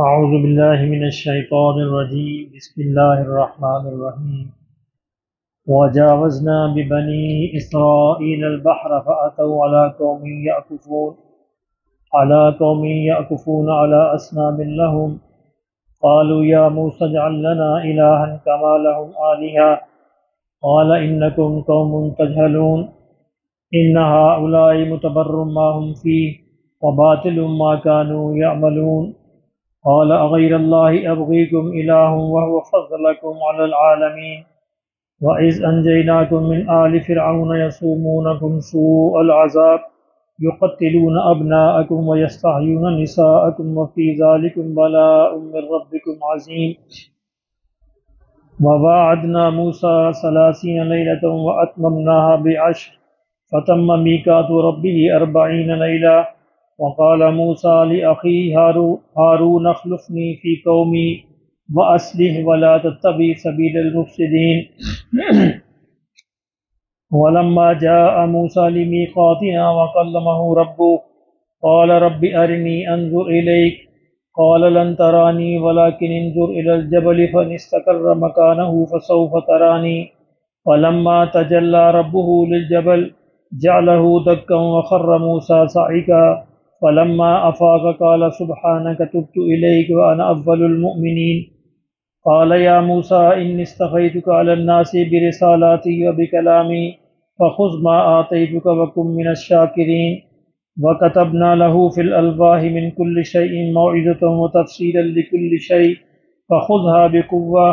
أعوذ بالله من الشيطان الرجيم بسم الله الرحمن الرحيم وجاوزنا ببني إسرائيل البحر فأتوا على قوم يأكفون على أصنام لهم قالوا يا موسى اجعل لنا إلها كما لهم آلهة قال إنكم قوم تجهلون إن هؤلاء متبر ما هم فيه وباطل ما كانوا يعملون قال أغير الله أبغيكم إله وهو فضلكم على العالمين وإذ أنجيناكم من آل فرعون يسومونكم سوء العذاب يقتلون أبناءكم ويستحيون نساءكم وفي ذلكم بلاء من ربكم عظيم وواعدنا موسى 30 ليلة وأتممناها بعشر فتم ميقات ربه 40 ليلة وقال موسى لأخيه هارون اخلفني في قومي وأصلح ولا تتبع سبيل المفسدين ولما جاء موسى لميقاتنا وكلمه ربه قال رب أرني أنظر إليك قال لن تراني ولكن انظر إلى الجبل فإن استقر مكانه فسوف تراني فلما تجلى ربه للجبل جعله دكا وخر موسى صعقا فلما أفاق قال سبحانك تبت إليك وأنا أول المؤمنين قال يا موسى إني استفيتك على الناس برسالاتي وبكلامي فخذ ما آتيتك وكن من الشاكرين وكتبنا له في الألواح من كل شيء موعظة وتفصيلا لكل شيء فخذها بقوة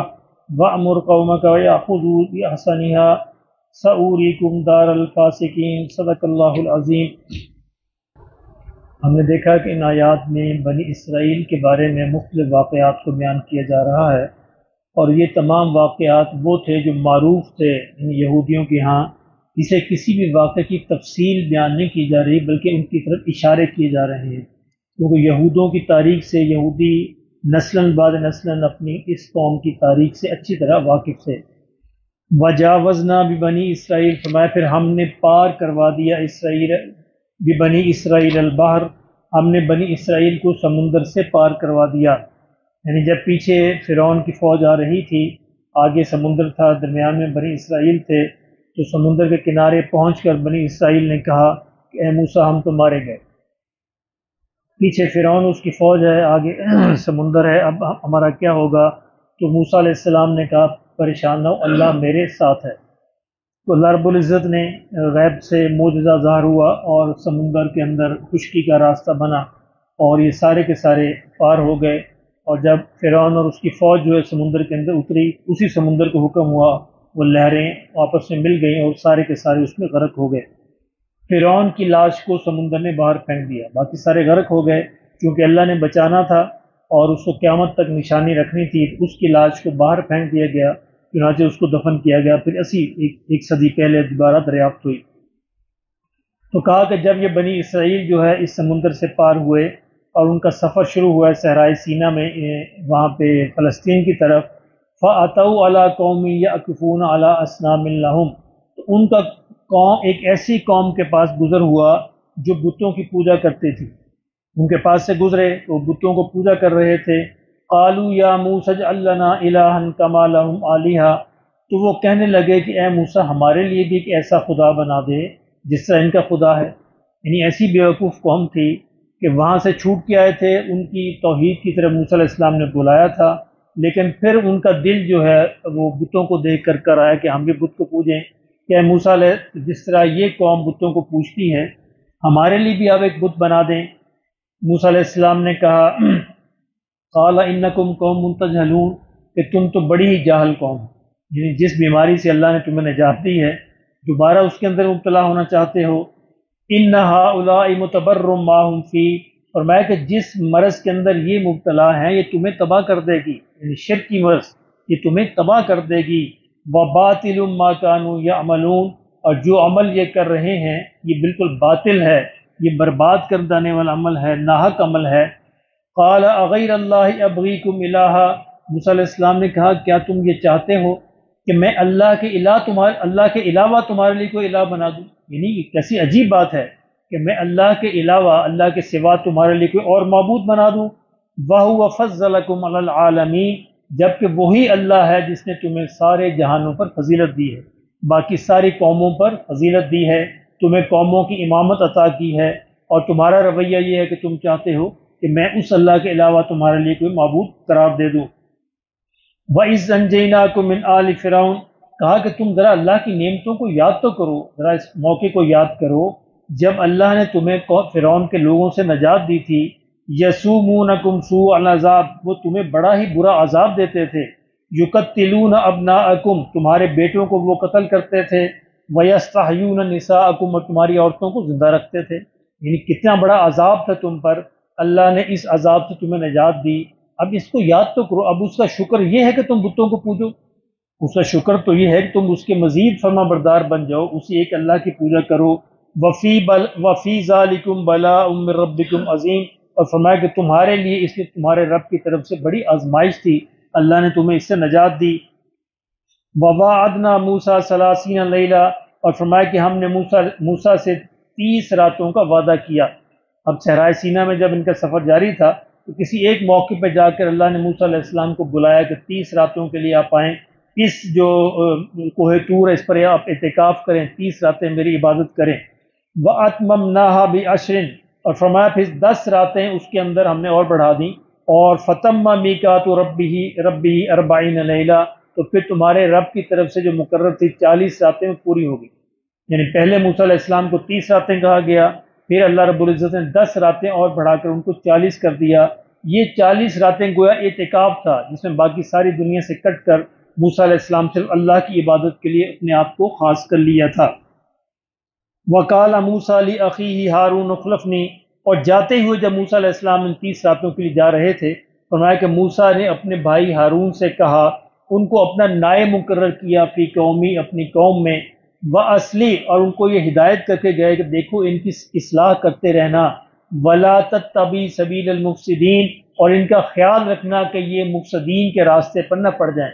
وأمر قومك ويأخذوا بأحسنها سأوريكم دار الفاسقين صدق اللہ العظیم۔ ہم نے دیکھا کہ ان آیات میں بنی اسرائیل کے بارے میں مختلف واقعات کو بیان کیا جا رہا ہے، اور یہ تمام واقعات وہ تھے جو معروف تھے ان یہودیوں کے ہاں، جسے کسی بھی واقعے کی تفصیل بیان نہیں کی جا رہی بلکہ ان کی طرف اشارے کیے جا رہے ہیں، کیونکہ یہودوں کی تاریخ سے یہودی نسلاً بعد نسلاً اپنی اس قوم کی تاریخ سے اچھی طرح واقف تھے۔ وجاوزنا ببنی اسرائیل، فرمایا پھر ہم نے پار کروا دیا ببنی اسرائیل البحر، ہم نے بنی اسرائیل کو سمندر سے پار کروا دیا، یعنی جب پیچھے فرعون کی فوج آ رہی تھی، آگے سمندر تھا، درمیان میں بنی اسرائیل تھے، تو سمندر کے کنارے پہنچ کر بنی اسرائیل نے کہا کہ اے موسیٰ ہم تو مارے گئے، پیچھے فرعون اس کی فوج ہے، آگے سمندر ہے، اب ہمارا کیا ہوگا؟ تو موسیٰ علیہ السلام نے کہا پریشان نہ ہو، اللہ میرے ساتھ ہے۔ تو اللہ رب العزت نے غیب سے معجزہ ظاہر ہوا اور سمندر کے اندر خشکی کا راستہ بنا، اور یہ سارے کے سارے پار ہو گئے، اور جب فرعون اور اس کی فوج جو ہے سمندر کے اندر اتری، اسی سمندر کو حکم ہوا وہ لہریں آپس میں مل گئیں اور سارے کے سارے اس میں غرق ہو گئے۔ فرعون کی لاش کو سمندر نے باہر پھینک دیا، باقی سارے غرق ہو گئے، کیونکہ اللہ نے بچانا تھا اور اس کو قیامت تک نشانی رکھنی تھی، اس کی لاش کو باہر پھینک دیا گیا، چنانچہ اس کو دفن کیا گیا، پھر ایک صدی پہلے دوبارہ دریافت ہوئی۔ تو کہا کہ جب یہ بنی اسرائیل جو ہے اس سمندر سے پار ہوئے اور ان کا سفر شروع ہوا ہے صحرائے سینا میں، وہاں پہ فلسطین کی طرف، فَأَتَوْا عَلَىٰ قَوْمٍ يَعْكُفُونَ عَلَىٰ أَصْنَامٍ لَهُمْ، تو ان کا قوم ایک ایسی قوم کے پاس گزر ہوا جو بتوں کی پوجا کرتے تھی، ان کے پاس سے گزرے تو بتوں کو پوجا کر رہے تھے۔ قالوا یا موسیٰ اجعل لنا الہا کما لہم آلہہ، تو وہ کہنے لگے کہ اے موسیٰ ہمارے لیے بھی ایک ایسا خدا بنا دے جس طرح ان کا خدا ہے۔ یعنی ایسی بیوقوف قوم تھی کہ وہاں سے چھوٹ کے آئے تھے، ان کی توحید کی طرف موسیٰ علیہ السلام نے بلایا تھا، لیکن پھر ان کا دل جو ہے وہ بتوں کو دیکھ کر آیا کہ ہم بھی بت کو پوجیں، کہ اے موسیٰ علیہ جس طرح یہ قوم بتوں کو پوجتی ہے ہمارے لیے بھی آپ ایک بت بنا دیں۔ موسیٰ علیہ السلام نے کہا قال انکم قوم تجہلون، کہ تم تو بڑی ہی جاہل قوم ہو، یعنی جس بیماری سے اللہ نے تمہیں نجات دی ہے دوبارہ اس کے اندر مبتلا ہونا چاہتے ہو۔ ان ہؤلاء متبر ما هم فیہ، فرمایا کہ جس مرض کے اندر یہ مبتلا ہیں یہ تمہیں تباہ کر دے گی، یعنی شرک کی مرض یہ تمہیں تباہ کر دے گی۔ وباطل ما كانوا يعملون، اور جو عمل یہ کر رہے ہیں یہ بالکل باطل ہے، یہ برباد کر دینے والا عمل ہے، ناحق عمل ہے۔ قال اغیر اللہ ابغیکم الہا، موسیٰ علیہ السلام نے کہا کیا تم یہ چاہتے ہو کہ میں اللہ کے علاوہ تمہارے لیے کوئی الہ بنا دوں؟ یعنی یہ کیسی عجیب بات ہے کہ میں اللہ کے علاوہ، اللہ کے سوا تمہارے لیے کوئی اور معبود بنا دوں۔ وَهُوَ فَضَّلَكُمْ عَلَى الْعَالَمِينَ، جبکہ وہی اللہ ہے جس نے تمہیں سارے جہانوں پر فضیلت دی ہے، باقی ساری قوموں پر فضیلت دی ہے، تمہیں قوموں کی امامت عطا کی ہے، اور تمہارا رویہ یہ ہے کہ تم چاہتے ہو کہ میں اس اللہ کے علاوہ تمہارے لیے کوئی معبود قرار دے دوں۔ وَإِذْ أَنْجَيْنَاكُمْ مِنْ آلِ فِرْعَوْنَ، کہا کہ تم ذرا اللہ کی نعمتوں کو یاد تو کرو، ذرا اس موقع کو یاد کرو جب اللہ نے تمہیں فرعون کے لوگوں سے نجات دی تھی۔ یسومونکم سوء العذاب، وہ تمہیں بڑا ہی برا عذاب دیتے تھے۔ یقتلون ابناءکم، تمہارے بیٹوں کو وہ قتل کرتے تھے۔ ویستحیون نساءکم، اور تمہاری عورتوں کو زندہ رکھتے تھے۔ یعنی کتنا بڑا عذاب تھا تم پر، اللہ نے اس عذاب سے تمہیں نجات دی۔ اب اس کو یاد تو کرو۔ اب اس کا شکر یہ ہے کہ تم بتوں کو پوجو، اس کا شکر تو یہ ہے کہ تم اس کے مزید فرما بردار بن جاؤ، اسی ایک اللہ کی پوجا کرو۔ وفی ذالکم بلاء من ربکم عظیم، اور فرمایا کہ تمہارے لیے اس میں تمہارے رب کی طرف سے بڑی آزمائش تھی، اللہ نے تمہیں اس سے نجات دی۔ وواعدنا موسیٰ 30 لیلہ، اور فرمایا کہ ہم نے موسیٰ سے 30 راتوں کا وعدہ کیا۔ اب صحرائے سینا میں جب ان کا سفر جاری تھا تو کسی ایک موقع پہ جا کر اللہ نے موسیٰ علیہ السلام کو بلایا کہ 30 راتوں کے لیے آپ آئیں، اس جو کوہ طور ہے اس پر آپ اعتکاف کریں، 30 راتیں میری عبادت کریں۔ وَأَتْمَمْنَاهَا بِعَشْرٍ، اور فرمایا پھر 10 راتیں اس کے اندر ہم نے اور بڑھا دیں۔ اور فَتَمَّ مِيقَاتُ رَبِّهِ 40 لیلہ، تو پھر تمہارے رب کی طرف سے جو مقرر تھی 40 راتیں پوری ہوگی۔ یعنی پہلے موسیٰ علیہ السلام کو 30 راتیں کہا گیا، پھر اللہ رب العزت نے 10 راتیں اور بڑھا کر ان کو 40 کر دیا۔ یہ 40 راتیں گویا اعتکاف تھا، جس میں باقی ساری دنیا سے کٹ کر موسیٰ علیہ السلام صرف اللہ کی عبادت کے لیے اپنے آپ کو خاص کر لیا تھا۔ وَقَالَ مُوسَىٰ لِأَخِيهِ هَارُونَ اخْلَفْنِي، اور جاتے ہوئے جب موسیٰ علیہ السلام ان 30 راتوں کے لیے جا رہے تھے، فرمایا کہ موسیٰ نے اپنے بھائی ہارون سے کہا، ان کو اپنا نائب مقرر کیا، فی قومی، اپنی قوم میں، وَأَصْلِحْ، اور ان کو یہ ہدایت کر کے گئے کہ دیکھو ان کی اصلاح کرتے رہنا، وَلَا تَتَّبِعْ سَبِيلَ الْمُفْسِدِينَ، اور ان کا خیال رکھنا کہ یہ مفسدین کے راستے پر نہ پڑ جائیں۔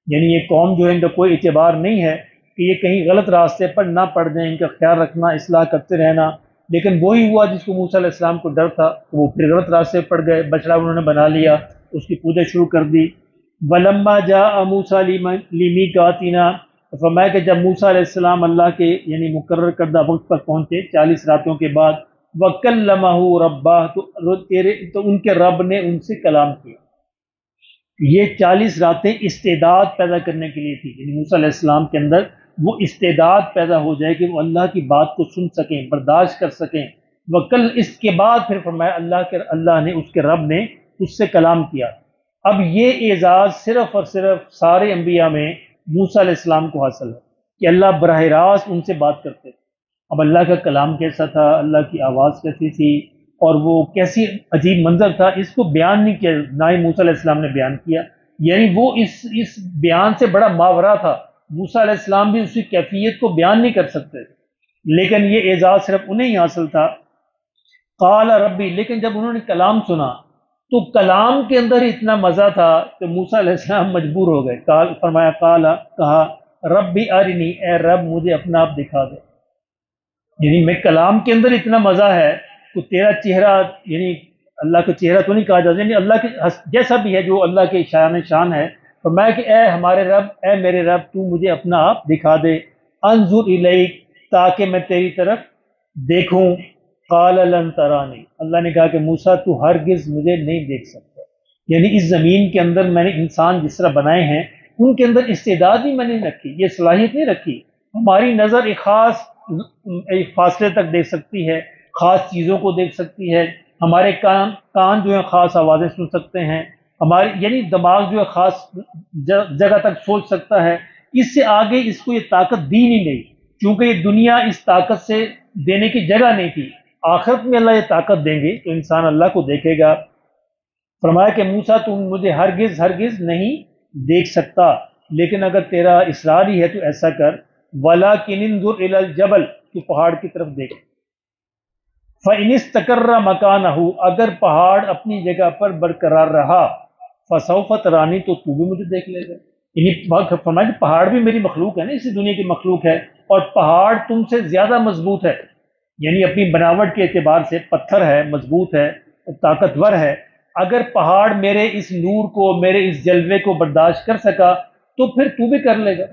یعنی یہ قوم جو ہے ان کا کوئی اعتبار نہیں ہے کہ یہ کہیں غلط راستے پر نہ پڑ جائیں، ان کا خیال رکھنا، اصلاح کرتے رہنا۔ لیکن وہی ہوا جس کو موسیٰ علیہ السلام کو ڈر تھا، وہ پھر غلط راستے پڑ گئے، بچڑا انہوں نے بنا لیا، اس کی پوجا شروع کر دی۔ وَلَمَّا جَاءَ مُوسَىٰ لِمِيقَاتِنَا، فرمایا کہ جب موسیٰ علیہ السلام اللہ کے یعنی مقرر کردہ وقت پر پہنچے 40 راتوں کے بعد، وَكَلَّمَهُ رَبَّهُ، تو ان کے رب نے ان سے کلام کیا۔ یہ 40 راتیں استعداد پیدا کرنے کے لیے تھی، یعنی موسیٰ علیہ السلام کے اندر وہ استعداد پیدا ہو جائے کہ وہ اللہ کی بات کو سن سکیں، برداشت کر سکیں۔ وکل، اس کے بعد پھر فرمایا اللہ نے، اس کے رب نے اس سے کلام کیا۔ اب یہ اعزاز صرف اور صرف سارے انبیاء میں موسیٰ علیہ السلام کو حاصل ہے کہ اللہ براہ راست ان سے بات کرتے تھے۔ اب اللہ کا کلام کیسا تھا، اللہ کی آواز کیسی تھی، اور وہ کیسی عجیب منظر تھا، اس کو بیان نہیں کیا، نہ ہی موسیٰ علیہ السلام نے بیان کیا۔ یعنی وہ اس بیان سے بڑا ماورا تھا، موسیٰ علیہ السلام بھی اسی کیفیت کو بیان نہیں کر سکتے، لیکن یہ اعزاز صرف انہیں ہی حاصل تھا۔ قال ربی، لیکن جب انہوں نے کلام سنا تو کلام کے اندر اتنا مزہ تھا کہ موسیٰ علیہ السلام مجبور ہو گئے۔ فرمایا کہا ربی ارنی، اے رب مجھے اپنا آپ دکھا دے۔ یعنی میں کلام کے اندر اتنا مزہ ہے تو تیرا چہرہ، یعنی اللہ کا چہرہ تو نہیں کہا جاتا، یعنی اللہ کے جیسا بھی ہے جو اللہ کے شان ہے۔ فرمایا کہ اے ہمارے رب، اے میرے رب، تو مجھے اپنا آپ دکھا دے، انظر الیک، تاکہ میں تیری طرف دیکھوں۔ قال لن ترانی، اللہ نے کہا کہ موسیٰ تو ہرگز مجھے نہیں دیکھ سکتا۔ یعنی اس زمین کے اندر میں نے انسان جس طرح بنائے ہیں ان کے اندر استعداد ہی میں نے رکھی، یہ صلاحیت نہیں رکھی۔ ہماری نظر ایک فاصلے تک دیکھ سکتی ہے، خاص چیزوں کو دیکھ سکتی ہے، ہمارے کان جو ہے خاص آوازیں سن سکتے ہیں، ہماری یعنی دماغ جو ہے خاص جگہ تک سوچ سکتا ہے۔ اس سے آگے اس کو یہ طاقت دی نہیں گئی، کیونکہ یہ دنیا اس طاقت سے دینے کی جگہ نہیں تھی۔ آخرت میں اللہ یہ طاقت دیں گے تو انسان اللہ کو دیکھے گا۔ فرمایا کہ موسیٰ تم مجھے ہرگز نہیں دیکھ سکتا، لیکن اگر تیرا اصرار ہی ہے تو ایسا کر، وَلَٰكِنِ انظُرْ إِلَى الْجَبَلِ، تو پہاڑ کی طرف دیکھ۔ فَإِنِ اسْتَقَرَّ مَكَانَهُ، اگر پہاڑ اپنی جگہ پر برقرار رہا، فَسَوْفَ تَرَانِي، تو بھی مجھے دیکھ لے گا۔ یعنی فرمایا کہ پہاڑ بھی میری مخلوق ہے نا، اسی دنیا کی مخلوق ہے، اور پہاڑ تم سے زیادہ مضبوط ہے، یعنی اپنی بناوٹ کے اعتبار سے پتھر ہے، مضبوط ہے، طاقتور ہے، اگر پہاڑ میرے اس نور کو، میرے اس جلوے کو برداشت کر سکا تو پھر تو بھی کر لے گا۔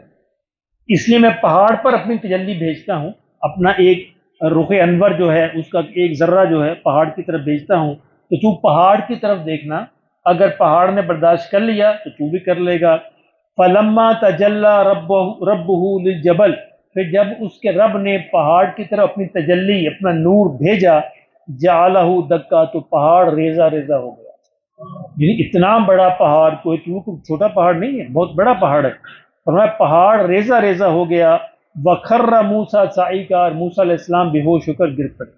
اس لیے میں پہاڑ پر اپنی تجلی بھیجتا ہوں، اپنا ایک رخ انور جو ہے اس کا ایک ذرہ جو ہے پہاڑ کی طرف بھیجتا ہوں، تو تو پہاڑ کی طرف دیکھنا، اگر پہاڑ نے برداشت کر لیا تو بھی کر لے گا۔ فلما تجلی ربہ للجبل، پھر جب اس کے رب نے پہاڑ کی طرف اپنی تجلی، اپنا نور بھیجا، جعلہ دکا، تو پہاڑ ریزہ ریزہ ہو گیا۔ یعنی اتنا بڑا پہاڑ، کوئی چھوٹا پہاڑ نہیں ہے، بہت بڑا پہاڑ ہے، فرمایا پہاڑ ریزہ ریزہ ہو گیا۔ وَخَرَّ مُوسَىٰ صَعِقًا، اور موسیٰ علیہ السلام بے ہوش ہو کر گر پڑے۔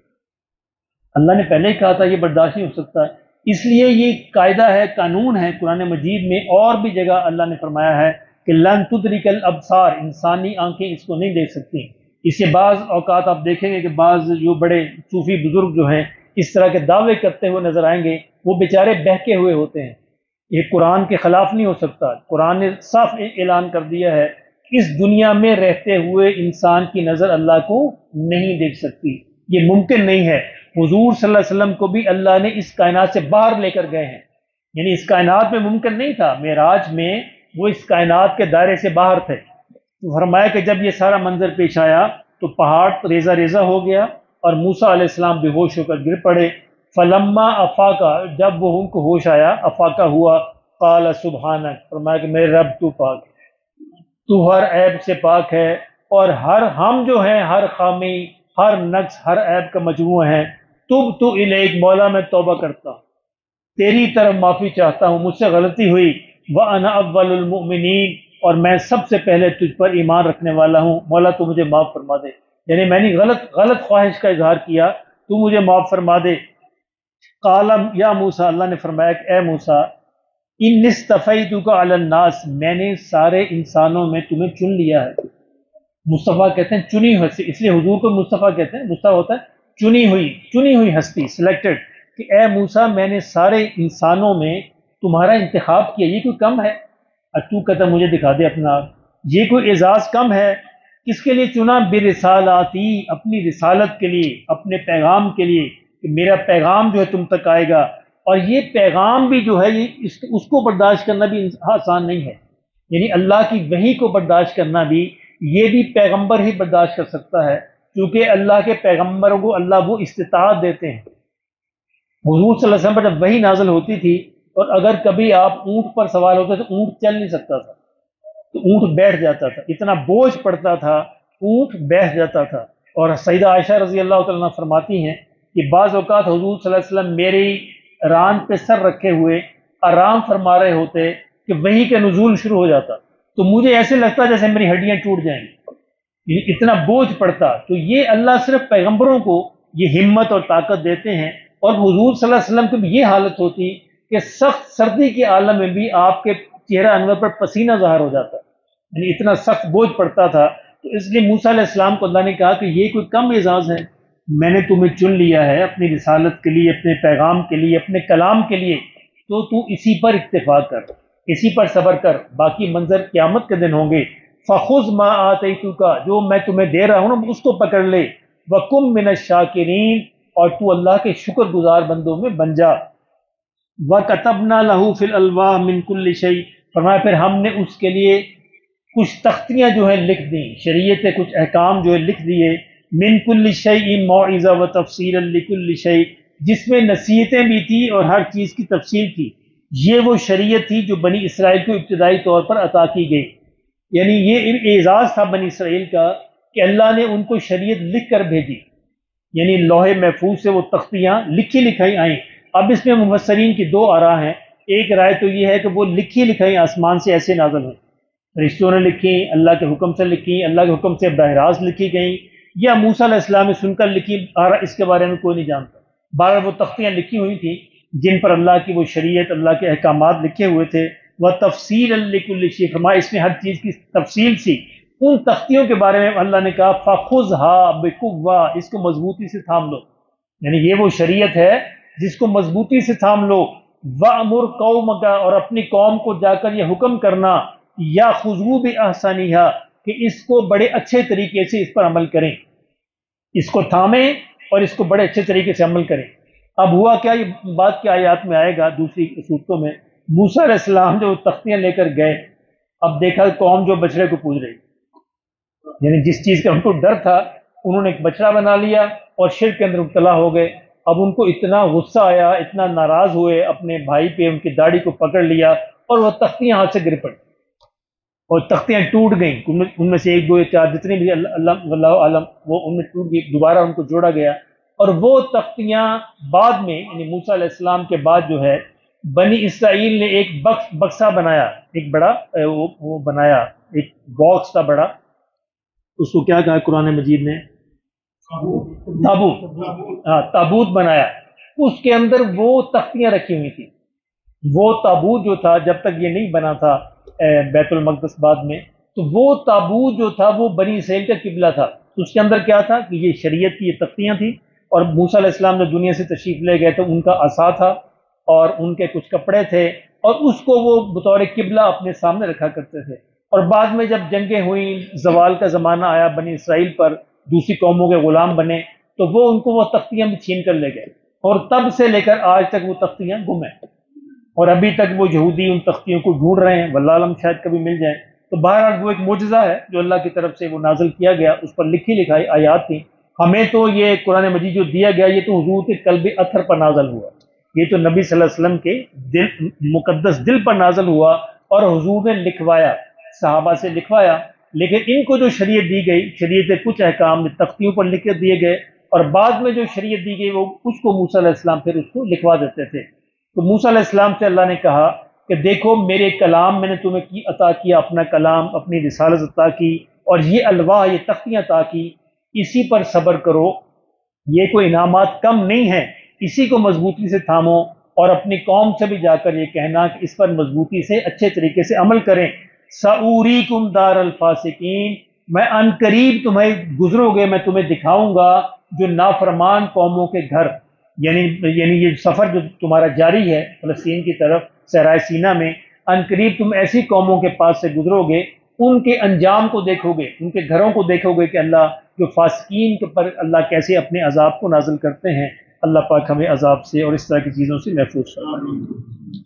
اللہ نے پہلے ہی کہا تھا یہ برداشت نہیں ہو سکتا، اس لیے یہ قاعدہ ہے، قانون ہے قرآن مجید میں، اور بھی جگہ اللہ نے فرمایا ہے کہ لن تدرک الابصار، انسانی آنکھیں اس کو نہیں دیکھ سکتی۔ اسے بعض اوقات آپ دیکھیں گے کہ بعض جو بڑے صوفی بزرگ جو ہیں اس طرح کے دعوے کرتے ہوئے نظر آئیں گے، وہ بیچارے بہکے ہوئے ہوتے ہیں۔ یہ قرآن کے خلاف نہیں ہو سکتا، قرآن نے صاف اعلان کر دیا ہے کہ اس دنیا میں رہتے ہوئے انسان کی نظر اللہ کو نہیں دیکھ سکتی، یہ ممکن نہیں ہے۔ حضور صلی اللہ علیہ وسلم کو بھی اللہ نے اس کائنات سے باہر لے کر گئے ہیں، یعنی اس کائنات میں ممکن نہیں تھا، معراج میں وہ اس کائنات کے دائرے سے باہر تھے۔ تو فرمایا کہ جب یہ سارا منظر پیش آیا تو پہاڑ ریزہ ریزہ ہو گیا اور موسیٰ علیہ السلام بے ہوش ہو کر گر پڑے۔ فلما افاقا، جب وہ ان کو ہوش آیا، افاقہ ہوا، قال سبحانک، فرمایا کہ میرے رب تو پاک ہے، تو ہر عیب سے پاک ہے، اور ہم جو ہیں ہر خامی، ہر نقص، ہر عیب کا مجموعہ ہے۔ تب تو الیک، مولا میں توبہ کرتا ہوں، تیری طرف معافی چاہتا ہوں، مجھ سے غلطی ہوئی۔ وَأَنَا أَوَّلُ الْمُؤْمِنِينَ، اور میں سب سے پہلے تجھ پر ایمان رکھنے والا ہوں، مولا تو مجھے معاف فرما دے، یعنی میں نے غلط خواہش کا اظہار کیا، تو مجھے معاف فرما دے۔ قال یا موسیٰ، اللہ نے فرمایا کہ اے موسیٰ، ان اصطفیتک علی الناس، میں نے سارے انسانوں میں تمہیں چن لیا ہے۔ مصطفیٰ کہتے ہیں چنی ہوئی، اس لیے حضور کو مصطفیٰ کہتے ہیں، مصطفیٰ ہوتا ہے چنی ہوئی ہستی، سلیکٹڈ، کہ اے موسیٰ میں نے سارے انسانوں میں تمہارا انتخاب کیا، یہ کوئی کم ہے؟ اور تو کہتا مجھے دکھا دے اپنا آپ، یہ کوئی اعزاز کم ہے؟ کس کے لیے چنا؟ برسالاتی، اپنی رسالت کے لیے، اپنے پیغام کے لیے، کہ میرا پیغام جو ہے تم تک آئے گا، اور یہ پیغام بھی جو ہے یہ اس کو برداشت کرنا بھی آسان نہیں ہے، یعنی اللہ کی وحی کو برداشت کرنا بھی، یہ بھی پیغمبر ہی برداشت کر سکتا ہے، کیونکہ اللہ کے پیغمبروں کو اللہ وہ استطاعت دیتے ہیں۔ حضور صلی اللہ علیہ وسلم پر جب وحی نازل ہوتی تھی، اور اگر کبھی آپ اونٹ پر سوار ہوتے تو اونٹ چل نہیں سکتا تھا، تو اونٹ بیٹھ جاتا تھا، اتنا بوجھ پڑتا تھا، اونٹ بیٹھ جاتا تھا۔ اور سیدہ عائشہ رضی اللہ تعالیٰ عنہ فرماتی ہیں کہ بعض اوقات حضور صلی اللہ علیہ وسلم میری ران پہ سر رکھے ہوئے آرام فرما رہے ہوتے کہ وحی کا نزول شروع ہو جاتا، تو مجھے ایسے لگتا جیسے میری ہڈیاں ٹوٹ جائیں گی، اتنا بوجھ پڑتا۔ تو یہ اللہ صرف پیغمبروں کو یہ ہمت اور طاقت دیتے ہیں، اور حضور صلی اللہ علیہ وسلم کی بھی یہ حالت ہوتی کہ سخت سردی کے عالم میں بھی آپ کے چہرہ انور پر پسینہ ظاہر ہو جاتا، یعنی اتنا سخت بوجھ پڑتا تھا۔ تو اس لیے موسیٰ علیہ السلام کو اللہ نے کہا کہ یہ کوئی کم اعزاز ہے، میں نے تمہیں چن لیا ہے اپنی رسالت کے لیے، اپنے پیغام کے لیے، اپنے کلام کے لیے، تو اسی پر اکتفا کر، اسی پر صبر کر، باقی منظر قیامت کے دن ہوں گے۔ فَخُذْ مَا آتَيْتُكَ، جو میں تمہیں دے رہا ہوں نا اس کو پکڑ لے، وَكُن مِّنَ الشَّاكِرِينَ، اور تو اللہ کے شکر گزار بندوں میں بن جا۔ وَكَتَبْنَا لَهُ فِي الْأَلْوَاحِ مِن كُلِّ شَيْءٍ، فرمایا پھر ہم نے اس کے لیے کچھ تختیاں جو ہیں لکھ دیں، شریعت کچھ احکام جو ہے لکھ دیے، من کل شیء موعظہ و تفصیلا لکل شیء، جس میں نصیحتیں بھی تھی اور ہر چیز کی تفصیل تھی۔ یہ وہ شریعت تھی جو بنی اسرائیل کو ابتدائی طور پر عطا کی گئی، یعنی یہ اعزاز تھا بنی اسرائیل کا کہ اللہ نے ان کو شریعت لکھ کر بھیجی، یعنی لوح محفوظ سے وہ تختیاں لکھی لکھائی آئیں۔ اب اس میں مفسرین کی دو آراء ہیں، ایک رائے تو یہ ہے کہ وہ لکھی لکھائی آسمان سے ایسے نازل ہوئی، فرشتوں نے لکھی، اللہ کے حکم سے لکھی، اللہ کے حکم سے براہ راست لکھی گئیں، یا موسیٰ علیہ السلام نے سن کر لکھی، اس کے بارے میں کوئی نہیں جانتا۔ بہرحال وہ تختیاں لکھی ہوئی تھیں جن پر اللہ کی وہ شریعت، اللہ کے احکامات لکھے ہوئے تھے۔ وَتَفْصِيلًا لِكُلِّ شَيْءٍ، فرمایا اس میں ہر چیز کی تفصیل سی۔ ان تختیوں کے بارے میں اللہ نے کہا فَخُذْهَا بِقُوَّةٍ، اس کو مضبوطی سے تھام لو، یعنی یہ وہ شریعت ہے جس کو مضبوطی سے تھام لو۔ وَأْمُرْ قَوْمَكَ، اور اپنی قوم کو جا کر یہ حکم کرنا، یَأْخُذُوا بِأَحْسَنِهَا، کہ اس کو بڑے اچھے طریقے سے اس پر عمل کریں، اس کو تھامیں اور اس کو بڑے اچھے طریقے سے عمل کریں۔ اب ہوا کیا، یہ بات کی آیات میں آئے گا دوسری صورتوں میں، موسیٰ علیہ السلام جو تختیاں لے کر گئے، اب دیکھا قوم جو بچڑے کو پوج رہی، یعنی جس چیز کا ان کو ڈر تھا انہوں نے ایک بچڑا بنا لیا اور شرک کے اندر مبتلا ہو گئے۔ اب ان کو اتنا غصہ آیا، اتنا ناراض ہوئے اپنے بھائی پہ، ان کی داڑھی کو پکڑ لیا اور وہ تختیاں ہاتھ سے گر پڑی اور تختیاں ٹوٹ گئیں، ان میں سے ایک دو یا چار جتنی بھی اللہ واللہ عالم، وہ ان میں ٹوٹ گئی، دوبارہ ان کو جوڑا گیا۔ اور وہ تختیاں بعد میں یعنی موسیٰ علیہ السلام کے بعد جو ہے بنی اسرائیل نے ایک بکسا بنایا، ایک بڑا وہ بنایا، ایک باکس تھا بڑا، اس کو کیا کہا قرآن مجید نے؟ تابوت، ہاں تابوت بنایا، اس کے اندر وہ تختیاں رکھی ہوئی تھی۔ وہ تابوت جو تھا جب تک یہ نہیں بنا تھا بیت المقدس بعد میں، تو وہ تابوت جو تھا وہ بنی اسرائیل کا قبلہ تھا، اس کے اندر کیا تھا کہ یہ شریعت کی یہ تختیاں تھیں، اور موسیٰ علیہ السلام جو دنیا سے تشریف لے گئے تو ان کا عصا تھا اور ان کے کچھ کپڑے تھے، اور اس کو وہ بطور قبلہ اپنے سامنے رکھا کرتے تھے۔ اور بعد میں جب جنگیں ہوئیں، زوال کا زمانہ آیا بنی اسرائیل پر، دوسری قوموں کے غلام بنے، تو وہ ان کو وہ تختیاں بھی چھین کر لے گئے، اور تب سے لے کر آج تک وہ تختیاں گم ہیں، اور ابھی تک وہ یہودی ان تختیوں کو ڈھونڈ رہے ہیں، واللہ عالم شاید کبھی مل جائیں۔ تو بہرحال وہ ایک معجزہ ہے جو اللہ کی طرف سے وہ نازل کیا گیا، اس پر لکھی لکھائی آیات تھیں۔ ہمیں تو یہ قرآن مجید جو دیا گیا یہ تو حضور کے قلب اطہر پر نازل ہوا، یہ تو نبی صلی اللہ علیہ وسلم کے دل، مقدس دل پر نازل ہوا، اور حضور نے لکھوایا، صحابہ سے لکھوایا۔ لیکن ان کو جو شریعت دی گئی، شریعت کچھ احکام تختیوں پر لکھ دیے گئے، اور بعد میں جو شریعت دی گئی وہ اس کو موسیٰ علیہ السلام پھر اس کو لکھوا دیتے تھے۔ تو موسیٰ علیہ السلام سے اللہ نے کہا کہ دیکھو میرے کلام میں نے تمہیں عطا کیا، اپنا کلام، اپنی رسالت عطا کی، اور یہ الواح، یہ تختیاں عطا کی، اسی پر صبر کرو، یہ کوئی انعامات کم نہیں ہے، اسی کو مضبوطی سے تھامو، اور اپنی قوم سے بھی جا کر یہ کہنا کہ اس پر مضبوطی سے اچھے طریقے سے عمل کریں۔ سَأُورِيكُمْ دَارَ الْفَاسِقِينَ، میں ان قریب تمہیں گزرو گے، میں تمہیں دکھاؤں گا جو نافرمان قوموں کے گھر، یعنی یہ سفر جو تمہارا جاری ہے فلسطین کی طرف صحرائے سینا میں، ان قریب تم ایسی قوموں کے پاس سے گزرو گے، ان کے انجام کو دیکھو گے، ان کے گھروں کو دیکھو گے کہ اللہ جو فاسقین کے پر اللہ کیسے اپنے عذاب کو نازل کرتے ہیں۔ اللہ پاک ہمیں عذاب سے اور اس طرح کی چیزوں سے محفوظ فرمائے۔